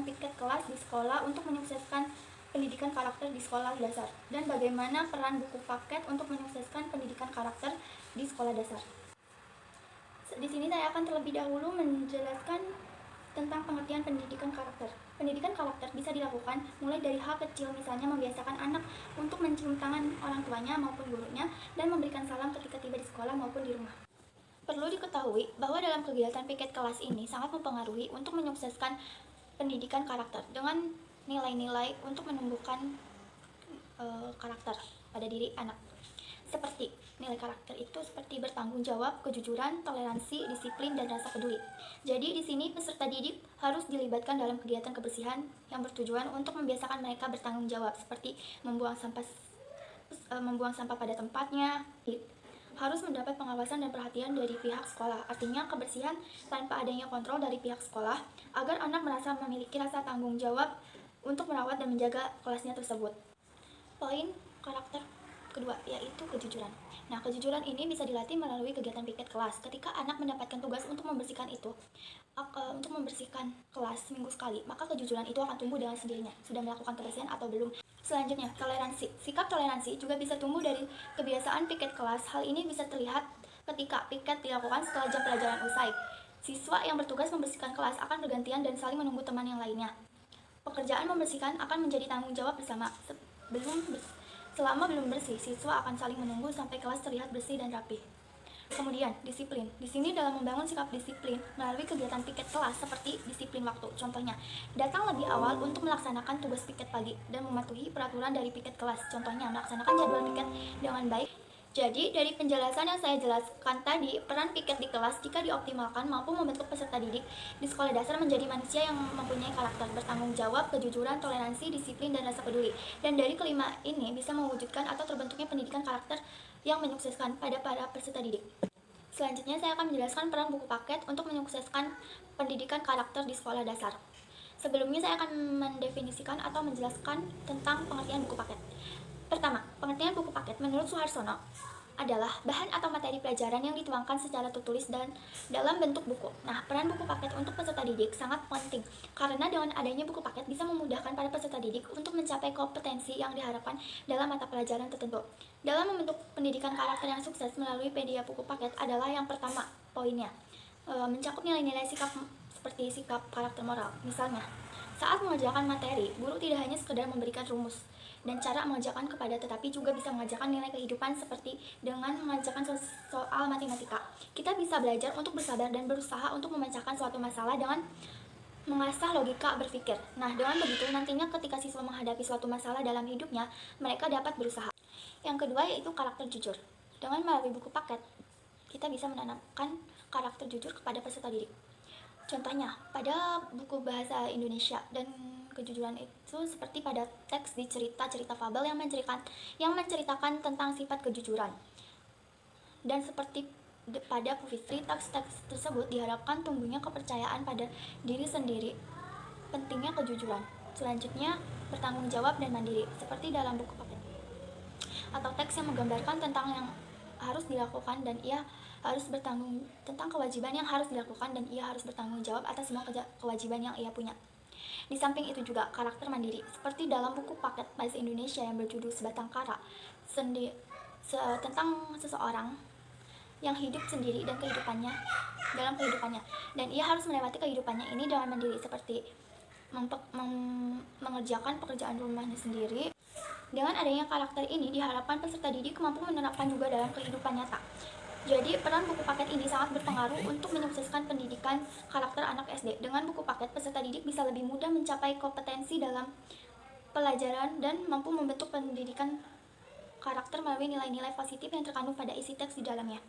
penerapan piket kelas di sekolah untuk menyukseskan pendidikan karakter di sekolah dasar, dan bagaimana peran buku paket untuk menyukseskan pendidikan karakter di sekolah dasar. Di sini saya akan terlebih dahulu menjelaskan tentang pengertian pendidikan karakter. Pendidikan karakter bisa dilakukan mulai dari hal kecil, misalnya membiasakan anak untuk mencium tangan orang tuanya maupun gurunya dan memberikan salam ketika tiba di sekolah maupun di rumah. Perlu diketahui bahwa dalam kegiatan piket kelas ini sangat mempengaruhi untuk menyukseskan pendidikan karakter dengan nilai-nilai untuk menumbuhkan karakter pada diri anak. Seperti nilai karakter itu seperti bertanggung jawab, kejujuran, toleransi, disiplin, dan rasa peduli. Jadi di sini peserta didik harus dilibatkan dalam kegiatan kebersihan yang bertujuan untuk membiasakan mereka bertanggung jawab, seperti membuang sampah pada tempatnya. Harus mendapat pengawasan dan perhatian dari pihak sekolah, artinya kebersihan tanpa adanya kontrol dari pihak sekolah, agar anak merasa memiliki rasa tanggung jawab untuk merawat dan menjaga kelasnya tersebut. Poin karakter kedua yaitu kejujuran. Nah, kejujuran ini bisa dilatih melalui kegiatan piket kelas. Ketika anak mendapatkan tugas untuk membersihkan kelas seminggu sekali, maka kejujuran itu akan tumbuh dengan sendirinya. Sudah melakukan kebersihan atau belum? Selanjutnya, toleransi. Sikap toleransi juga bisa tumbuh dari kebiasaan piket kelas. Hal ini bisa terlihat ketika piket dilakukan setelah jam pelajaran usai. Siswa yang bertugas membersihkan kelas akan bergantian dan saling menunggu teman yang lainnya. Pekerjaan membersihkan akan menjadi tanggung jawab bersama. Selama belum bersih, siswa akan saling menunggu sampai kelas terlihat bersih dan rapi. Kemudian, disiplin. Di sini dalam membangun sikap disiplin melalui kegiatan piket kelas seperti disiplin waktu. Contohnya, datang lebih awal untuk melaksanakan tugas piket pagi dan mematuhi peraturan dari piket kelas. Contohnya, melaksanakan jadwal piket dengan baik. Jadi, dari penjelasan yang saya jelaskan tadi, peran piket di kelas jika dioptimalkan mampu membentuk peserta didik di sekolah dasar menjadi manusia yang mempunyai karakter, bertanggung jawab, kejujuran, toleransi, disiplin, dan rasa peduli. Dan dari kelima ini bisa mewujudkan atau terbentuknya pendidikan karakter yang menyukseskan pada para peserta didik. Selanjutnya saya akan menjelaskan peran buku paket untuk menyukseskan pendidikan karakter di sekolah dasar. Sebelumnya saya akan mendefinisikan atau menjelaskan tentang pengertian buku paket. Pertama, pengertian buku paket menurut Suharsono adalah bahan atau materi pelajaran yang dituangkan secara tertulis dan dalam bentuk buku. Nah, peran buku paket untuk peserta didik sangat penting karena dengan adanya buku paket bisa memudahkan para peserta didik untuk mencapai kompetensi yang diharapkan dalam mata pelajaran tertentu. Dalam membentuk pendidikan karakter yang sukses melalui media buku paket adalah yang pertama, poinnya mencakup nilai-nilai sikap seperti sikap karakter moral. Misalnya, saat mengerjakan materi, guru tidak hanya sekedar memberikan rumus dan cara mengerjakan kepada, tetapi juga bisa mengajarkan nilai kehidupan seperti dengan mengajarkan soal matematika. Kita bisa belajar untuk bersabar dan berusaha untuk memecahkan suatu masalah dengan mengasah logika berpikir. Nah, dengan begitu nantinya ketika siswa menghadapi suatu masalah dalam hidupnya, mereka dapat berusaha. Yang kedua yaitu karakter jujur. Dengan melalui buku paket, kita bisa menanamkan karakter jujur kepada peserta didik. Contohnya, pada buku bahasa Indonesia dan kejujuran itu seperti pada teks di cerita-cerita fabel yang menceritakan tentang sifat kejujuran. Dan seperti pada puisi, teks-teks tersebut diharapkan tumbuhnya kepercayaan pada diri sendiri. Pentingnya kejujuran. Selanjutnya, bertanggung jawab dan mandiri, seperti dalam buku paket. Atau teks yang menggambarkan tentang yang harus dilakukan dan ia harus bertanggung tentang kewajiban yang harus dilakukan dan ia harus bertanggung jawab atas semua kewajiban yang ia punya. Di samping itu juga karakter mandiri, seperti dalam buku paket bahasa Indonesia yang berjudul Sebatang Kara, tentang seseorang yang hidup sendiri dan dalam kehidupannya, dan ia harus melewati kehidupannya ini dengan mandiri, seperti mengerjakan pekerjaan rumahnya sendiri. Dengan adanya karakter ini diharapkan peserta didik mampu menerapkan juga dalam kehidupan nyata. Jadi peran buku paket ini sangat berpengaruh untuk menyukseskan pendidikan karakter anak SD. Dengan buku paket, peserta didik bisa lebih mudah mencapai kompetensi dalam pelajaran dan mampu membentuk pendidikan karakter melalui nilai-nilai positif yang terkandung pada isi teks di dalamnya.